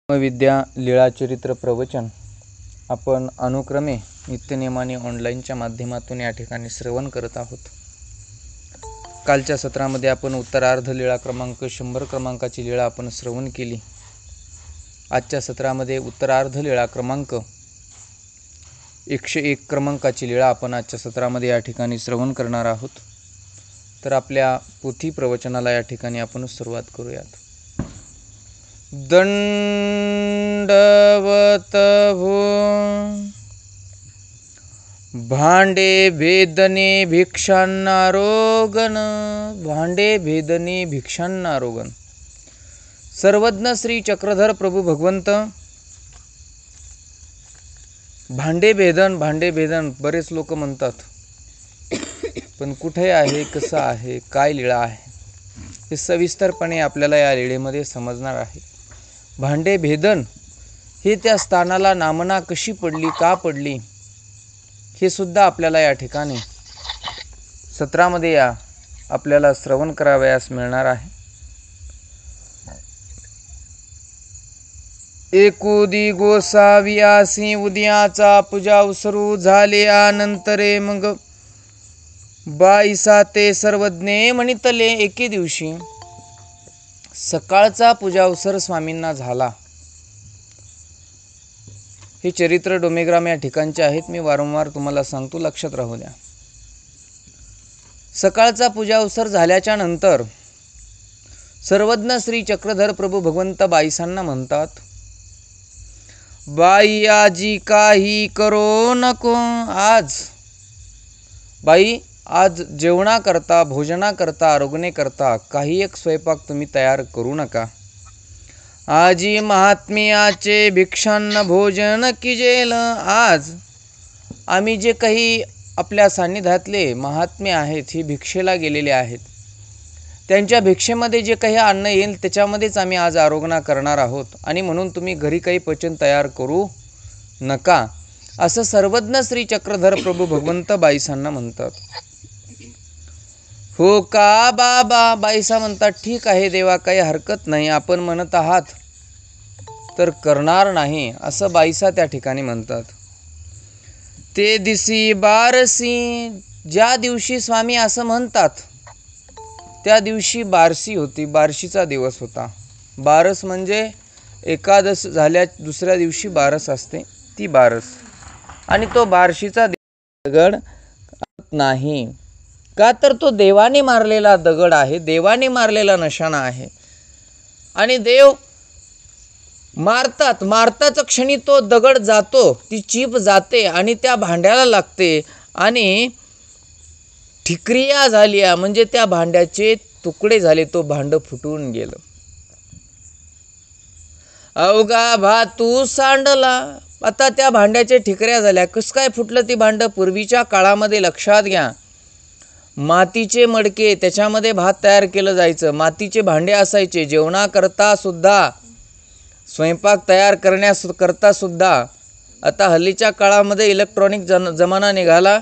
विद्या लीळाचरित्र प्रवचन आपण अनुक्रमे नित्यनेमाने ऑनलाईनच्या माध्यमातून या ठिकाणी श्रवण करत आहोत. कालच्या सत्रामध्ये आपण उत्तरार्ध लीळा क्रमांक 100 क्रमांकाची लीळा आपण श्रवण केली. आजच्या सत्रामध्ये उत्तरार्ध लीळा क्रमांक 101 क्रमांकाची लीळा आपण आजच्या सत्रामध्ये या ठिकाणी श्रवण करणार आहोत. तर आपल्या पोथी प्रवचनाला या ठिकाणी आपण सुरुवात करूयात. दंडवत भो भांडे भेदने भिक्षांनारोगण, भांडे भेदने भिक्षांनारोगण. सर्वज्ञ श्री चक्रधर प्रभू भगवंत भांडे भेदन बरेच लोक म्हणतात, पण कुठे आहे, कसं आहे, काय लीळा आहे हे सविस्तरपणे आपल्याला या लीळेमध्ये समजणार आहे. भांडे भेदन हे त्या स्थानाला नामना कशी पडली, का पडली हे सुद्धा आपल्याला या ठिकाणी सत्रामध्ये आपल्याला श्रवण करावयास मिळणार आहे. एकुदी गोसावियासी उद्याचा पूजा उसरू झाले नंतरे मग बाईसा ते सर्वज्ञे म्हणितले. एके दिवशी सकाळचा पूजा अवसर स्वामींना झाला. हे चरित्र डोमेग्राम या ठिकाणचे आहेत. मी वारंवार तुम्हाला सांगतो, लक्षात राहू द्या. सकाळचा पूजा अवसर झाल्याच्या नंतर सर्वज्ञ श्री चक्रधर प्रभू भगवंत बाईसांना म्हणतात, बाई आजी काही करो नको. बाई आज जेवणा करता, भोजना करता, आरोग्य करता काही एक स्वयंपाक तुम्ही तयार करू नका. आजी महात्म्याचे भिक्षान्न भोजन कीजेल. आज आम्ही जे काही आपल्या सान्निध्यातले महात्मे आहेत, हे भिक्षेला गेलेले आहेत, त्यांच्या भिक्षेमध्ये जे काही अन्न येईल त्याच्यामध्येच आम्ही आज आरोग्य करणार आहोत, आणि म्हणून तुम्ही घरी काही पचन तयार करू नका, असं सर्वज्ञ श्री चक्रधर प्रभू भगवंत बाईसांना म्हणतात. हो का बाबा? बाईसा म्हणतात, ठीक आहे देवा, काही हरकत नाही, आपण म्हणत आहात तर करणार नाही, असं बाईसा त्या ठिकाणी म्हणतात. ते दिसी बारसी, ज्या दिवशी स्वामी असं म्हणतात त्या दिवशी बारसी होती, बारशीचा दिवस होता. बारस म्हणजे एकादश झाल्या दुसऱ्या दिवशी बारस असते, ती बारस. आणि तो बारशीचा दगड नाही का, तर तो देवाने मारलेला दगड आहे, देवाने मारलेला नशाणा आहे. आणि देव मारताच क्षणी तो दगड जातो, ती चीप जाते आणि त्या भांड्याला लागते आणि ठिक्रिया झाली, म्हणजे त्या भांड्याचे तुकडे झाले, तो भांड फुटून गेलं. अवघा भातू सांडला. आता त्या भांड्याचे ठिकऱ्या झाल्या. कसं काय फुटलं ती भांड? पूर्वीच्या काळामध्ये लक्षात घ्या, मातीचे मडके, त्याच्यामध्ये भात तयार केलं जायचं, मातीचे भांडे असायचे जेवणाकरता सुद्धा, स्वयंपाक तयार करता सुद्धा. आता हल्लीच्या काळामध्ये इलेक्ट्रॉनिक जमाना निघाला,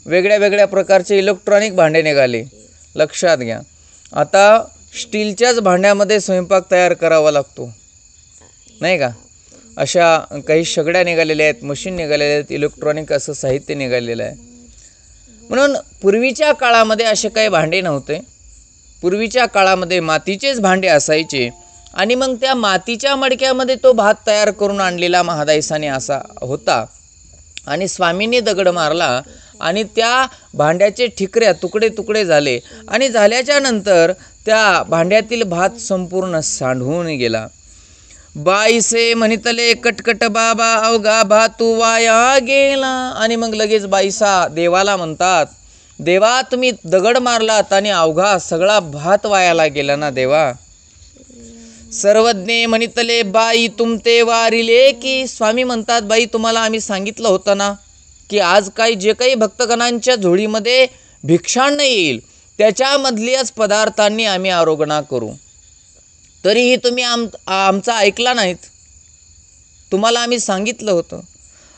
वेगळ्या वेगळ्या प्रकारचे इलेक्ट्रॉनिक भांडे निघाले. लक्षात घ्या, आता स्टीलच्याच भांड्यामध्ये स्वयंपाक तयार करावा लागतो, नाही का? अशा काही शेगड्या निघालेल्या आहेत, मशीन निघालेल्या आहेत, इलेक्ट्रॉनिक असं साहित्य निघालेलं आहे. म्हणून पूर्वीच्या काळामध्ये असे काही भांडे नव्हते. पूर्वीच्या काळामध्ये मातीचेच भांडे असायचे, आणि मग त्या मातीच्या मडक्यामध्ये तो भात तयार करून आणलेला महादाईसाने असा होता. आणि स्वामींनी दगड मारला आणि त्या भांड्याचे ठिकऱ्या तुकडे झाले, आणि झाल्याच्या नंतर त्या भांड्यातील भात संपूर्ण सांडून गेला. बाईसे म्हणितले कटकट बाबा, अवघा भातू वाया गेला. आणि मग लगेच बाईसा देवाला म्हणतात, देवा तुम्ही दगड मारलात आणि अवघा सगळा भात वायाला गेला ना देवा. सर्वज्ञे म्हणितले बाई तुमते वारिले की. स्वामी म्हणतात, बाई तुम्हाला आम्ही सांगितलं होतं ना की आज जे काही भक्तगणांच्या झोळीमध्ये भिक्षान्न येईल त्याच्यामधल्याच पदार्थांनी आम्ही आरोग्य करू, तरीही तुम्ही आमचा ऐकला नाहीत. तुम्हाला आम्ही सांगितलं होतं.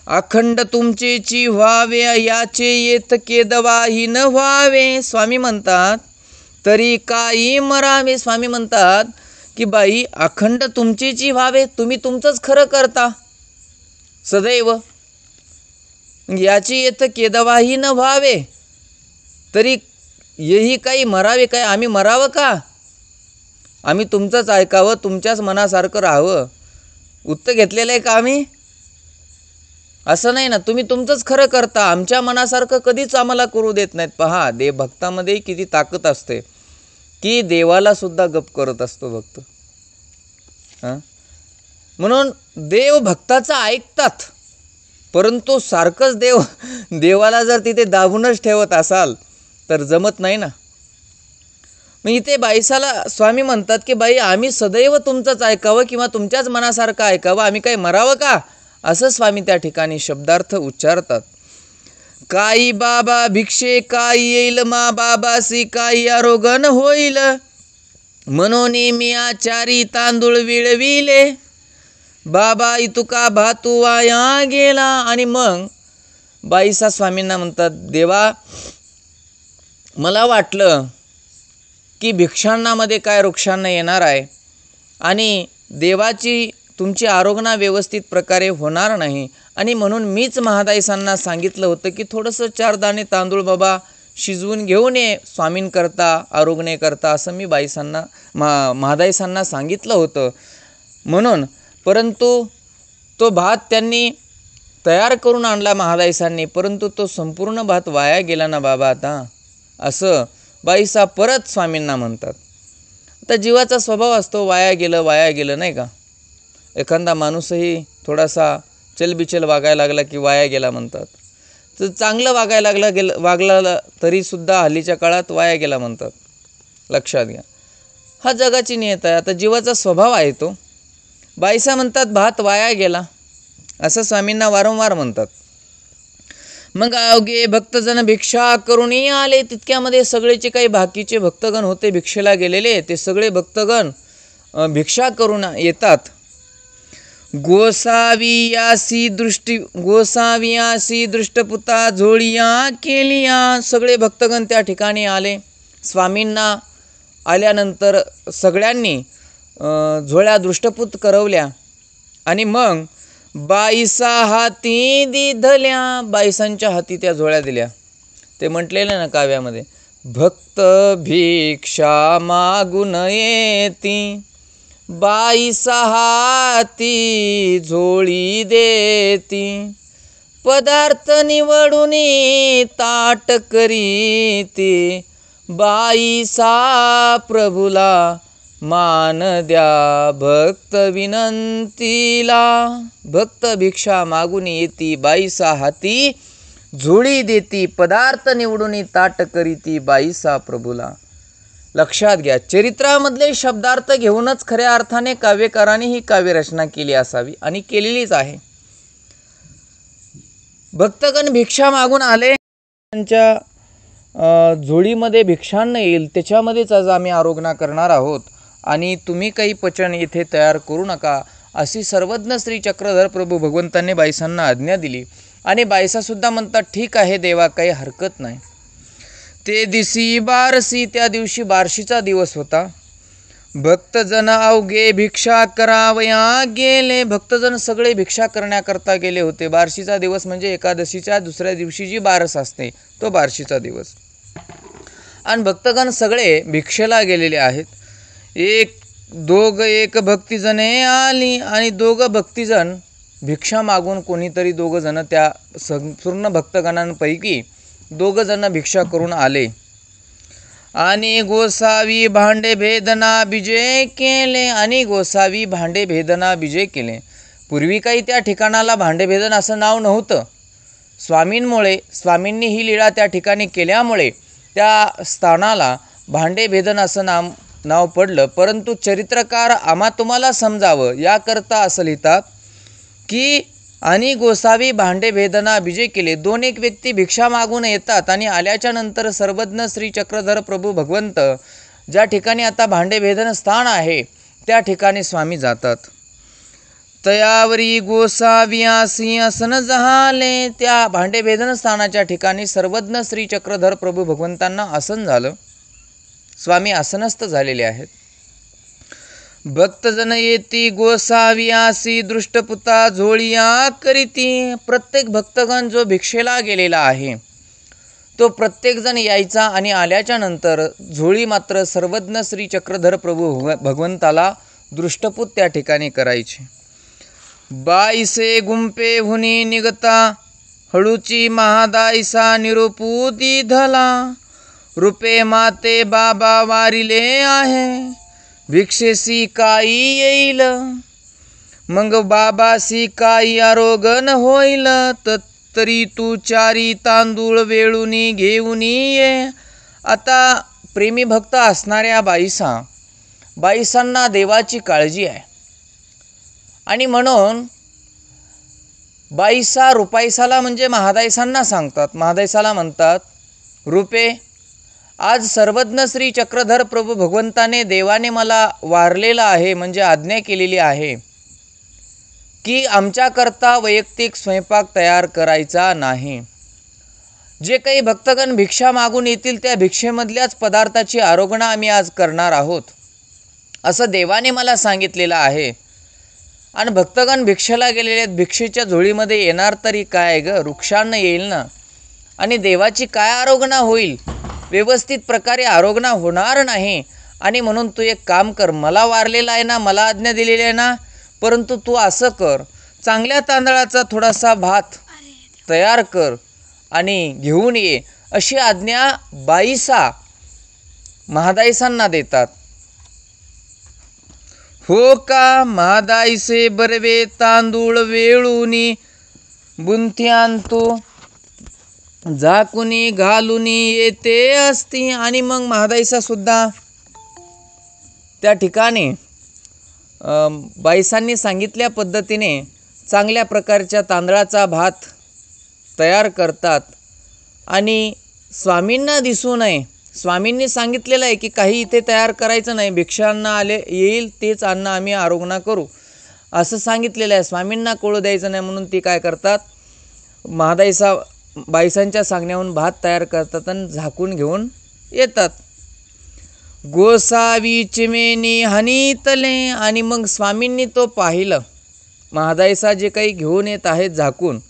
अखंड तुमचेची व्हावे याचे येत केदवाही न व्हावे. स्वामी म्हणतात, तरी काही मरावे. स्वामी म्हणतात की बाई अखंड तुमचीची व्हावे, तुम्ही तुमचंच खरं करता सदैव, याची येथ केदवाही न व्हावे, तरी येही काही मरावे काय, आम्ही मरावं का, आम्ही तुमचंच ऐकावं, तुमच्याच मनासारखं राहावं, उत्तर घेतलेलं आहे का आम्ही? असं नाही ना, तुम्ही तुमचंच खरं करता, आमच्या मनासारखं कधीच आम्हाला करू देत नाहीत. पहा देव भक्तामध्ये किती ताकद असते की देवाला सुद्धा गप करत असतो भक्त. म्हणून देव भक्ताचं ऐकतात, परंतु सारखंच देवाला जर तिथे दाबूनच ठेवत असाल तर जमत नाही ना. मग इथे बाईसाला स्वामी म्हणतात की बाई आम्ही सदैव तुमचंच ऐकावं किंवा तुमच्याच मनासारखं ऐकावं, आम्ही काही मरावं का, असं स्वामी त्या ठिकाणी शब्दार्थ उच्चारतात. काही बाबा भिक्षे काही येईल, मा बाबासी काही आरोगण होईल, म्हणून मी आचारी तांदूळ विळविले, बाबा इतुका भातू वाया गेला. आणि मग बाईसा स्वामींना म्हणतात, देवा मला वाटलं की भिक्षांनामध्ये काय वृक्षांना येणार आहे आणि देवाची तुमची आरोग्य व्यवस्थित प्रकारे होणार नाही, आणि म्हणून मीच महादाईसांना सांगितलं होतं की थोडंसं 4 दाणे तांदूळ बाबा शिजवून घेऊन ये स्वामींकरता आरोग्यकरता, असं मी बाईसांना महादाईसांना सांगितलं होतं. म्हणून परंतु तो भात त्यांनी तयार करून आणला महादाईसांनी, परंतु तो संपूर्ण भात वाया गेला ना बाबा आता, असं बाईसा परत स्वामींना म्हणतात. आता जीवाचा स्वभाव असतो वाया गेलं नाही का. एखादा माणूसही थोडासा चलबिचल वागायला लागला की वाया गेला म्हणतात, तर चांगलं वागायला वागला तरीसुद्धा हल्लीच्या काळात वाया गेला म्हणतात. लक्षात घ्या, हा जगाची नियत आहे. आता जीवाचा स्वभाव आहे तो. बाईसा म्हणतात भात वाया गेला, असं स्वामींना वारंवार म्हणतात. मग अवघे भक्तजन भिक्षा करून आले, तितक्यामध्ये सगळेचे काही बाकीचे भक्तगण होते भिक्षेला गेलेले, ते सगळे भक्तगण भिक्षा करून येतात. गोसावियासी दृष्टपुता झोळिया केलिया, सगळे भक्तगण त्या ठिकाणी आले. स्वामींना आल्यानंतर सगळ्यांनी झोळ्या दृष्टपूत करवल्या आणि मग बाईसा हाती दिधल्या, बाईसांच्या हाती त्या झोळ्या दिल्या. ते म्हटलेलं ना काव्यामध्ये, भक्त भिक्षा मागून येती, बाईसा हाती झोळी देती, पदार्थ निवडून ताट करीती, बाईसा प्रभूला मान द्या भक्त विनंतीला. भक्त भिक्षा मागून येती, बाईसा हाती झोळी देती, पदार्थ निवडून ताट करीती, बाईसा प्रभूला. लक्षात घ्या, चरित्रामधले शब्दार्थ घेऊनच खऱ्या अर्थाने काव्यकाराने ही काव्यरचना केली असावी आणि केलेलीच आहे. भक्तगण भिक्षा मागून आले, त्यांच्या झोळीमध्ये भिक्षान्न येईल त्याच्यामध्येच आज आम्ही आरोग्य करणार आहोत आणि तुम्ही काही पचन येथे तयार करू नका, अशी सर्वज्ञ श्री चक्रधर प्रभू भगवंतांनी बाईसांना आज्ञा दिली. आणि बाईसासुद्धा म्हणतात ठीक आहे देवा, काही हरकत नाही. ते दिसी बारसी, त्या दिवशी बार्शीचा दिवस होता. भक्तजन अवघे भिक्षा करावया गेले, भक्तजन सगळे भिक्षा करण्याकरता गेले होते. बार्शीचा दिवस म्हणजे एकादशीच्या दुसऱ्या दिवशी जी बारस असते तो बार्शीचा दिवस, आणि भक्तगण सगळे भिक्षेला गेलेले आहेत. एक भक्तिजने आली, आणि 2 भक्तिजन भिक्षा मागून कोणीतरी 2 जण त्या संपूर्ण भक्तगणांपैकी 2 जण भिक्षा करून आले. आणि गोसावी भांडे भेदना विजय केले, आणि गोसावी भांडे भेदना विजय केले. पूर्वी काही त्या ठिकाणाला भांडेभेदन असं नाव नव्हतं. स्वामींनी ही लीळा त्या ठिकाणी केल्यामुळे त्या स्थानाला भांडेभेदन असं नाव पडलं. परंतु चरित्रकार आम्हा तुम्हाला समजावं याकरता असं लिहितात की आणि गोसावी भांडे भेदना विजय केले. 2 व्यक्ती भिक्षा मागून येतात आणि आल्याच्या नंतर सर्वज्ञ श्री चक्रधर प्रभू भगवंत ज्या ठिकाणी आता भांडे भेदन स्थान आहे त्या ठिकाणी स्वामी जातात. तयावरी गोसाविया सिंहासन जहाले, त्या भांडे भेदन स्थानाच्या ठिकाणी सर्वज्ञ श्री चक्रधर प्रभू भगवंतांना आसन झालं. स्वामी आसनस्थ झालेले आहेत. भक्तजन येती गोसावी आसी दृष्टपुता झोळिया करीती. प्रत्येक भक्तगण जो भिक्षेला गेलेला आहे तो प्रत्येकजण यायचा आणि आल्याच्या नंतर झोळी मात्र सर्वज्ञ श्री चक्रधर प्रभू भगवंताला दृष्टपूत त्या ठिकाणी करायचे. बाईसे गुंपे हुनी निगता हळूची महादाईसा निरोपूती धला. रूपे माते बाबा वारिले आहे भिक्षेसी काई येईल. मग बाबासी काई आरोगन होईल तरी तू चारी तांदूळ वेळूनी घेऊन ये. आता प्रेमी भक्त असणाऱ्या बाईसांना देवाची काळजी आहे आणि म्हणून बाईसा रुपाईसाला म्हणजे महादाईसांना सांगतात. महादाईसाला म्हणतात, रूपे आज सर्वज्ञ श्री चक्रधर प्रभू भगवंताने देवाने मला वारलेला आहे म्हणजे आज्ञा केलेली आहे की आमच्याकरता वैयक्तिक स्वयंपाक तयार करायचा नाही. जे काही भक्तगण भिक्षा मागून येतील त्या भिक्षेमधल्याच पदार्थाची आरोगणा आम्ही आज करणार आहोत असं देवाने मला सांगितलेलं आहे. आणि भक्तगण भिक्षेला गेलेले आहेत, भिक्षेच्या झोळीमध्ये येणार तरी काय ग, वृक्षांना येईल ना. आणि देवाची काय आरोगणा होईल, व्यवस्थित प्रकारे आरोगणा होणार नाही. आणि म्हणून तू एक काम कर, मला वारलेला आहे ना, मला आज्ञा दिलेली आहे ना, परंतु तू असं कर, चांगल्या तांदळाचा थोडासा भात तयार कर आणि घेऊन ये, अशी आज्ञा बाईसा महादाईसांना देतात. हो का महादाईसे बरवे तांदूळ वेळूनी बुंथ्यांतो झाकुनी घालुनी येते असती. आणि मग महादाईसा सुद्धा त्या ठिकाणी बाईसांनी सांगितल्या पद्धतीने चांगल्या प्रकारच्या तांदळाचा भात तयार करतात. आणि स्वामींना दिसू नये, स्वामींनी सांगितलेलं आहे की काही इथे तयार करायचं नाही, भिक्षांना आले येईल तेच अन्न आम्ही आरोगणा करू असं सांगितलेलं आहे. स्वामींना कळू द्यायचं नाही म्हणून ती काय करतात, महादाईसा बाईसांच्या सांगण्याहून भात तयार करतात आणि झाकून घेऊन येतात. गोसावी चिमेनी हनीतले. आणि मग स्वामींनी तो पाहिलं, महादाईसा जे काही घेऊन येत आहेत झाकून,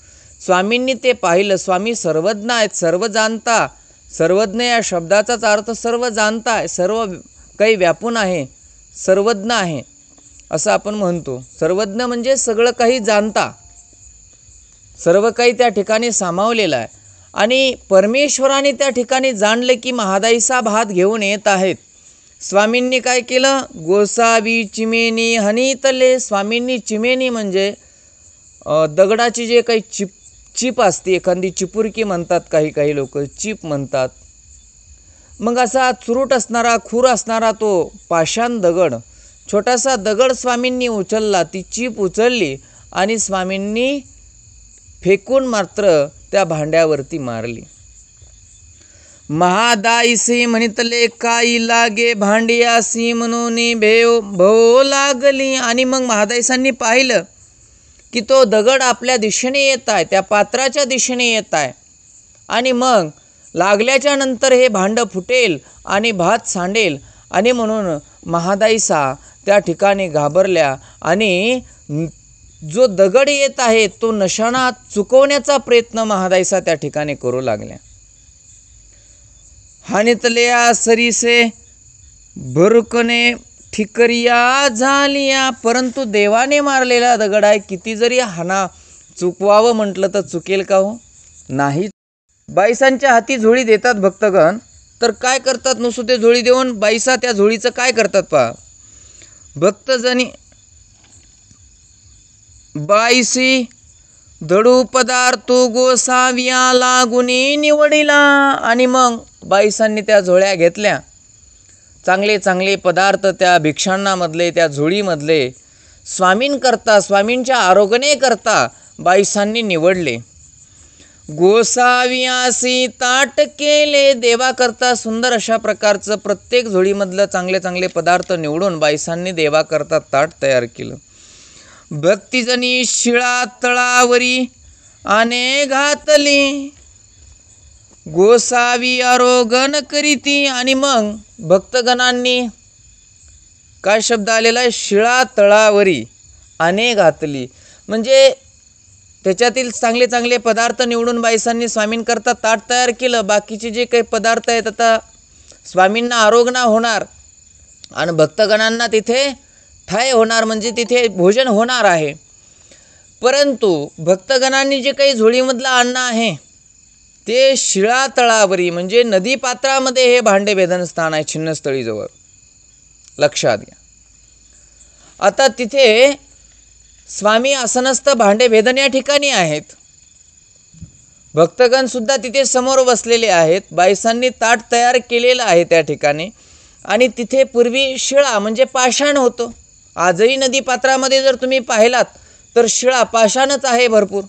स्वामींनी ते पाहिलं. स्वामी सर्वज्ञ आहेत, सर्व जाणता. सर्वज्ञ या शब्दाचाच अर्थ सर्व जाणता आहे, सर्व काही व्यापून आहे, सर्वज्ञ आहे असं आपण म्हणतो. सर्वज्ञ म्हणजे सगळं काही जाणता, सर्व काही त्या ठिकाणी सामावलेलं आहे. आणि परमेश्वराने त्या ठिकाणी जाणले की महादाईसा भात घेऊन येत आहेत. स्वामींनी काय केलं, गोसावी चिमेनी हनीतले. स्वामींनी चिमेनी म्हणजे दगडाची जे काही चिप असते, एखादी चिपुरकी म्हणतात काही लोक, चिप म्हणतात. मग असा चुरूट असणारा, खूर असणारा तो पाषाण दगड, छोटासा दगड स्वामींनी उचलला, ती चिप उचलली आणि स्वामींनी फेकून मात्र त्या भांड्यावरती मारली. महादाईसी म्हणितले काही लागे भांडियासी म्हणून भो लागली. आणि मग महादाईसांनी पाहिलं की तो दगड आपल्या दिशेने येत आहे, त्या पात्राच्या दिशेने येत आहे. आणि मग लागल्याच्या नंतर हे भांडं फुटेल आणि भात सांडेल. आणि म्हणून महादाईसा त्या ठिकाणी घाबरल्या आणि जो दगड येत आहे तो नशाणा चुकवण्याचा प्रयत्न महादाईसा त्या ठिकाणी करू लागल्या. हानितल्या सरीसे भरुकने ठिकरिया झालिया. परंतु देवाने मारलेला दगड आहे, किती जरी हाना चुकवावं म्हटलं तर चुकेल का हो, नाही. बाईसांच्या हाती झोळी देतात भक्तगण, तर काय करतात, नुसते झोळी देऊन बाईसा त्या झोळीचं काय करतात पहा. भक्तजनी बाईसी धडू पदार्थ गोसाव्या लागुनी निवडिला. आणि मग बाईसांनी त्या झोळ्या घेतल्या, चांगले चांगले पदार्थ त्या भिक्षांनामधले, त्या झोळीमधले स्वामींकरता, स्वामींच्या आरोगणे करता बाईसांनी निवडले. गोसाव्यासी ताट केले. देवाकरता सुंदर अशा प्रकारचं प्रत्येक झोळीमधलं चांगले चांगले पदार्थ निवडून बाईसांनी देवाकरता ताट तयार केलं. भक्तिजनी शिळा तळावरी आने घातली. गोसावी आरोगण करीती. आणि मग भक्तगणांनी काय शब्द आलेला आहे, शिळा तळावरी आने घातली. म्हणजे त्याच्यातील चांगले चांगले पदार्थ निवडून बाईसांनी स्वामींकरता ताट तयार केलं. बाकीचे जे काही पदार्थ आहेत आता स्वामींना आरोग्य होणार आणि भक्तगणांना तिथे ठाय होणार, म्हणजे तिथे भोजन होणार आहे. परंतु भक्तगणांनी जे काही झोळीमधलं अन्न आहे ते शिळा तळावरी म्हणजे नदी पात्रामध्ये हे भांडे भेदन स्थान आहे, छिन्नस्थळीजवळ. लक्षात घ्या. आता तिथे स्वामी आसनस्थ भांडे भेदन या ठिकाणी आहेत. भक्तगण सुद्धा तिथे समोर बसलेले आहेत. बाईसांनी ताट तयार केलेलं आहे त्या ठिकाणी. आणि तिथे पूर्वी शिळा म्हणजे पाषाण होतं. आजही नदी पात्रामध्ये जर तुम्ही पाहिलात तर शिळा पाषाणच आहे भरपूर.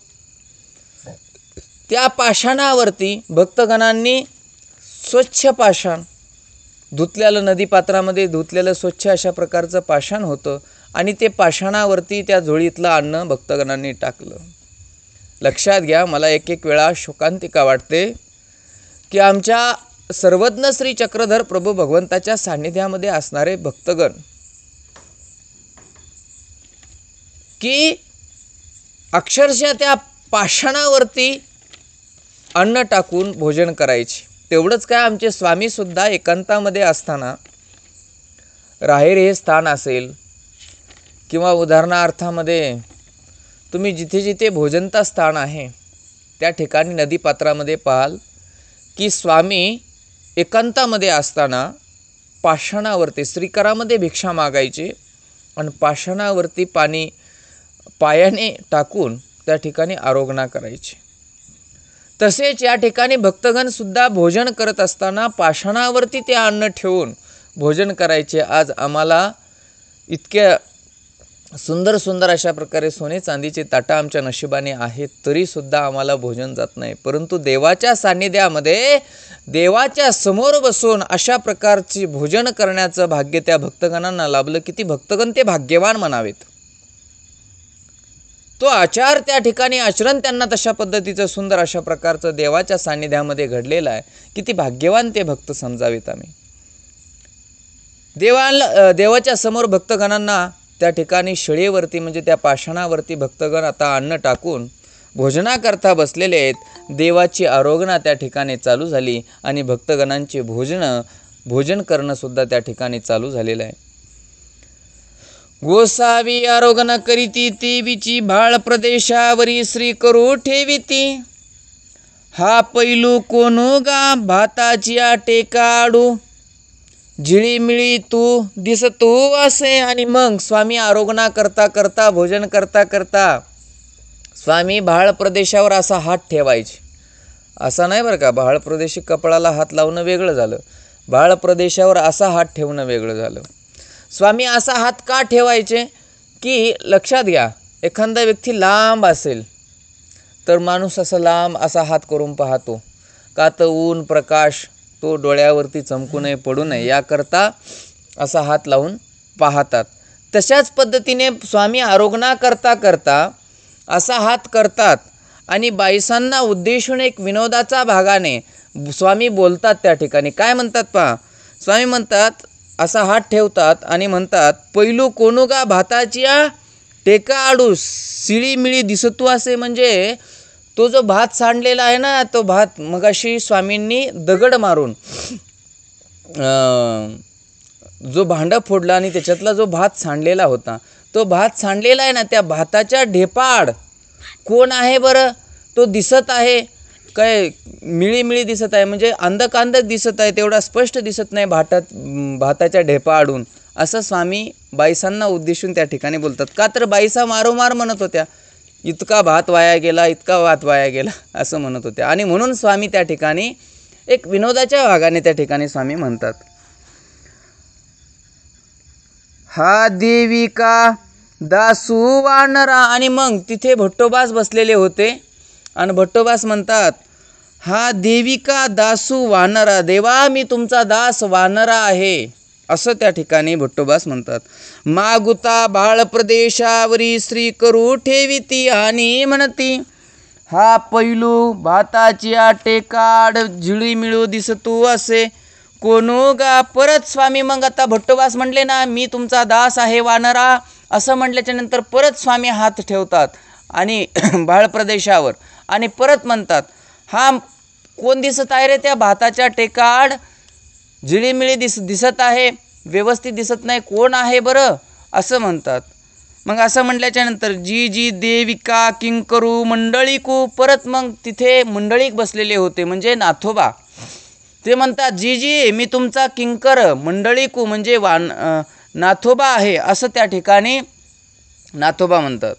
त्या पाषाणावरती भक्तगणांनी स्वच्छ पाषाण धुतलेलं, नदीपात्रामध्ये धुतलेलं स्वच्छ अशा प्रकारचं पाषाण होतं आणि ते पाषाणावरती त्या झोळीतलं अन्न भक्तगणांनी टाकलं. लक्षात घ्या, मला एक एक वेळा शोकांतिका वाटते की आमच्या सर्वज्ञ श्री चक्रधर प्रभू भगवंताच्या सान्निध्यामध्ये असणारे भक्तगण की अक्षरशः त्या पाषाणावरती अन्न टाकून भोजन करायचे. तेवढंच काय, आमचे स्वामीसुद्धा एकांतामध्ये असताना राहेर हे स्थान असेल किंवा उदाहरणार्थामध्ये तुम्ही जिथे जिथे भोजनता स्थान आहे त्या ठिकाणी नदीपात्रामध्ये पाहाल की स्वामी एकांतामध्ये असताना पाषाणावरती श्रीकरामध्ये भिक्षा मागायचे आणि पाषाणावरती पाणी पायाने टाकून त्या ठिकाणी आरोग्य करायचे. तसेच या ठिकाणी भक्तगणसुद्धा भोजन करत असताना पाषाणावरती ते अन्न ठेवून भोजन करायचे. आज आम्हाला इतक्या सुंदर सुंदर अशा प्रकारे सोने चांदीचे ताटं आमच्या नशिबाने आहेत, तरीसुद्धा आम्हाला भोजन जात नाही. परंतु देवाच्या सान्निध्यामध्ये देवाच्या समोर बसून अशा प्रकारची भोजन करण्याचं भाग्य त्या भक्तगणांना लाभलं. किती भक्तगण ते भाग्यवान म्हणावेत. तो आचार त्या ठिकाणी आचरण त्यांना तशा पद्धतीचं सुंदर अशा प्रकारचं देवाच्या सान्निध्यामध्ये घडलेलं आहे. किती भाग्यवान ते भक्त समजावेत आम्ही. देवाच्या समोर भक्तगणांना त्या ठिकाणी शिळेवरती म्हणजे त्या पाषाणावरती भक्तगण आता अन्न टाकून भोजनाकरता बसलेले आहेत. देवाची आराधना त्या ठिकाणी चालू झाली आणि भक्तगणांचे भोजन करणंसुद्धा त्या ठिकाणी चालू झालेलं आहे. गोसावी आरोगण करीती देवीची भाळ प्रदेशावरी श्री करू ठेविती. हा पैलू कोणू गा भाताची टेकाडू झिळीमिळी तू दिसतू असे. आणि मग स्वामी आरोगणा करता करता भोजन करता करता स्वामी भाळ प्रदेशावर असा हात ठेवायचे. असा नाही बरं का, भाळ प्रदेशी कपाळाला हात लावणं वेगळं झालं, भाळ प्रदेशावर असा हात ठेवणं वेगळं झालं. स्वामी असा हात का ठेवायचे की लक्षात घ्या, एखादा व्यक्ती लांब असेल तर माणूस असा लांब असा हात करून पाहतो का, तर ऊन प्रकाश तो डोळ्यावरती चमकू नये पडू नये याकरता असा हात लावून पाहतात. तशाच पद्धतीने स्वामी आरोग्य करता करता असा हात करतात आणि बाईसांना उद्देशून एक विनोदाचा भागाने स्वामी बोलतात. त्या ठिकाणी काय म्हणतात पहा, स्वामी म्हणतात असा हात ठेवतात आणि म्हणतात पैलू कोणुगा भाताची टेका आडू शिळीमिळी दिसतू असे. म्हणजे तो जो भात सांडलेला आहे ना, तो भात मगाशी स्वामींनी दगड मारून जो भांडं फोडला आणि त्याच्यातला जो भात सांडलेला होता, तो भात सांडलेला आहे ना, त्या भाताच्या ढेपाड कोण आहे बरं, तो दिसत आहे काय, मिळीमिळी दिसत आहे म्हणजे अंधकांधक दिसत आहे, तेवढा स्पष्ट दिसत नाही भाताच्या ढेपा आडून. असं स्वामी बाईसांना उद्देशून त्या ठिकाणी बोलतात. का तर बाईसा मारोमार म्हणत होत्या, इतका भात वाया गेला, इतका भात वाया गेला असं म्हणत होत्या. आणि म्हणून स्वामी त्या ठिकाणी एक विनोदाच्या भागाने त्या ठिकाणी स्वामी म्हणतात, हा देविका दासू वानरा. आणि मग तिथे भट्टोबास बसलेले होते आणि भट्टोबास म्हणतात, हा देविका दासू वानरा, देवा मी तुमचा दास वानरा आहे असं त्या ठिकाणी भट्टोबास म्हणतात. मागुता भाळ प्रदेशावरी श्री करू ठेविती. आणि म्हणती हा पैलू भाताची टेकाड झिळी मिळू दिसतू असे. कोणू गा. परत स्वामी मग आता भट्टोबास म्हणले ना, मी तुमचा दास आहे वानरा, असं म्हटल्याच्या नंतर परत स्वामी हात ठेवतात आणि भाळ प्रदेशावर आणि परत म्हणतात, हा कोण दिसत आहे रे त्या भाताच्या टेकाड, झिळीमिळी दिसत आहे, व्यवस्थित दिसत नाही, कोण आहे बरं, असं म्हणतात. मग असं म्हटल्याच्या नंतर जी जी देविका किंकरू मंडळीकू, परत मग तिथे मंडळीक बसलेले होते म्हणजे नाथोबा. ते म्हणतात, जी जी मी तुमचा किंकर मंडळीकू म्हणजे नाथोबा आहे, असं त्या ठिकाणी नाथोबा म्हणतात.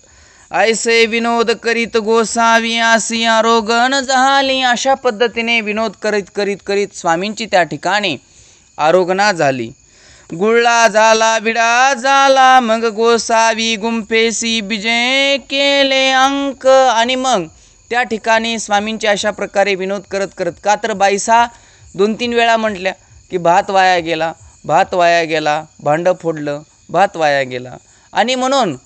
ऐसे विनोद करीत गोसावी आसी आरोगण झाली. अशा पद्धतीने विनोद करीत करीत करीत स्वामींची त्या ठिकाणी आरोगणा झाली. गुळला झाला विडा झाला, मग गोसावी गुंफेसी बिजे केले अंक. आणि मग त्या ठिकाणी स्वामींचे अशा प्रकारे विनोद करत करत, का तर बाईसा 2-3 वेळा म्हटल्या की भात वाया गेला, भात वाया गेला, भांडं फोडलं, भात वाया गेला. आणि म्हणून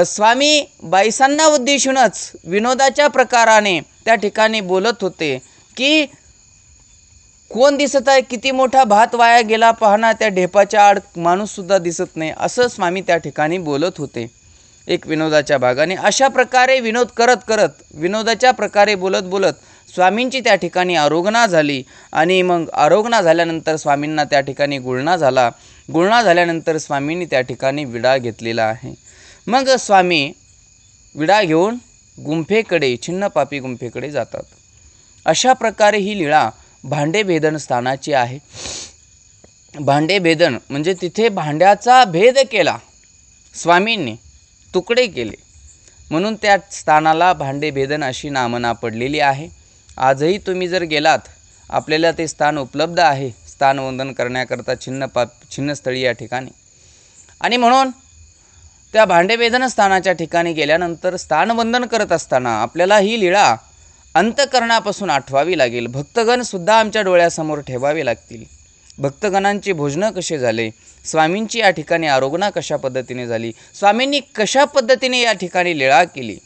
स्वामी बाईसांना उद्देशूनच विनोदाच्या प्रकाराने त्या ठिकाणी बोलत होते की कोण दिसत आहे, किती मोठा भात वाया गेला पाहना, त्या ढेपाच्या आड माणूससुद्धा दिसत नाही, असं स्वामी त्या ठिकाणी बोलत होते एक विनोदाच्या भागाने. अशा प्रकारे विनोद करत करत, विनोदाच्या प्रकारे बोलत बोलत स्वामींची त्या ठिकाणी आरोगणा झाली. आणि मग आरोगणा झाल्यानंतर स्वामींना त्या ठिकाणी गुळणा झाला. गुळणा झाल्यानंतर स्वामींनी त्या ठिकाणी विडा घेतलेला आहे. मग स्वामी विडा घेऊन गुंफेकडे, छिन्नपापी गुंफेकडे जातात. अशा प्रकारे ही लीळा भांडेभेदन स्थानाची आहे. भांडेभेदन म्हणजे तिथे भांड्याचा भेद केला स्वामींनी, तुकडे केले, म्हणून त्या स्थानाला भांडेभेदन अशी नामना पडलेली आहे. आजही तुम्ही जर गेलात, आपल्याला ते स्थान उपलब्ध आहे स्थानवंदन करण्याकरता छिन्नस्थळी या ठिकाणी. आणि म्हणून त्या भांडेभेदन स्थानाच्या ठिकाणी गेल्यानंतर स्थानवंदन करत असताना आपल्याला ही लीळा अंतकरणापासून आठवावी लागेल. भक्तगणसुद्धा आमच्या डोळ्यासमोर ठेवावे लागतील. भक्तगणांची भोजनं कसे झाले, स्वामींची या ठिकाणी आरोगणा कशा पद्धतीने झाली, स्वामींनी कशा पद्धतीने या ठिकाणी लीळा केली,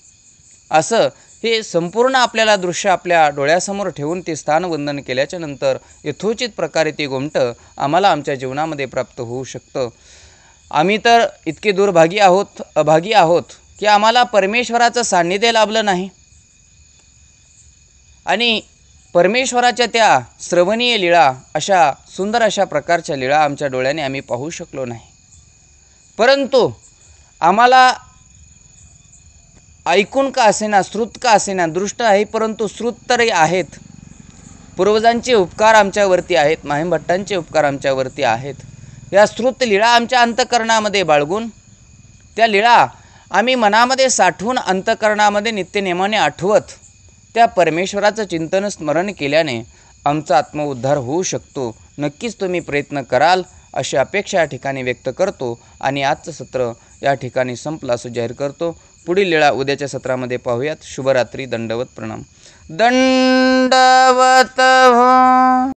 असं हे संपूर्ण आपल्याला दृश्य आपल्या डोळ्यासमोर ठेवून ते स्थानवंदन केल्याच्या नंतर यथोचित प्रकारे ते गोमटं आम्हाला आमच्या जीवनामध्ये प्राप्त होऊ शकतं. आम्ही तर इतके दुर्भागी आहोत, अभागी आहोत की आम्हाला परमेश्वराचं सान्निध्य लाभलं नाही आणि परमेश्वराच्या त्या श्रवणीय लीळा, अशा सुंदर अशा प्रकारच्या लीळा आमच्या डोळ्याने आम्ही पाहू शकलो नाही. परंतु आम्हाला ऐकून का असेना, श्रुत का असेना, दृष्ट आहे परंतु श्रुत तरी आहेत. पूर्वजांचे उपकार आमच्यावरती आहेत, माहीमभट्टांचे उपकार आमच्यावरती आहेत. या श्रुत लीळा आमच्या अंतकरणामध्ये बाळगून त्या लीळा आम्ही मनामध्ये साठवून अंतकरणामध्ये नित्यनेमाने आठवत त्या परमेश्वराचं चिंतन स्मरण केल्याने आमचा आत्मउद्धार होऊ शकतो. नक्कीच तुम्ही प्रयत्न कराल अशी अपेक्षा या ठिकाणी व्यक्त करतो आणि आजचं सत्र या ठिकाणी संपलं असं जाहीर करतो. पुढील लीळा उद्याच्या सत्रामध्ये पाहूयात. शुभरात्री. दंडवत प्रणाम. दंडवत.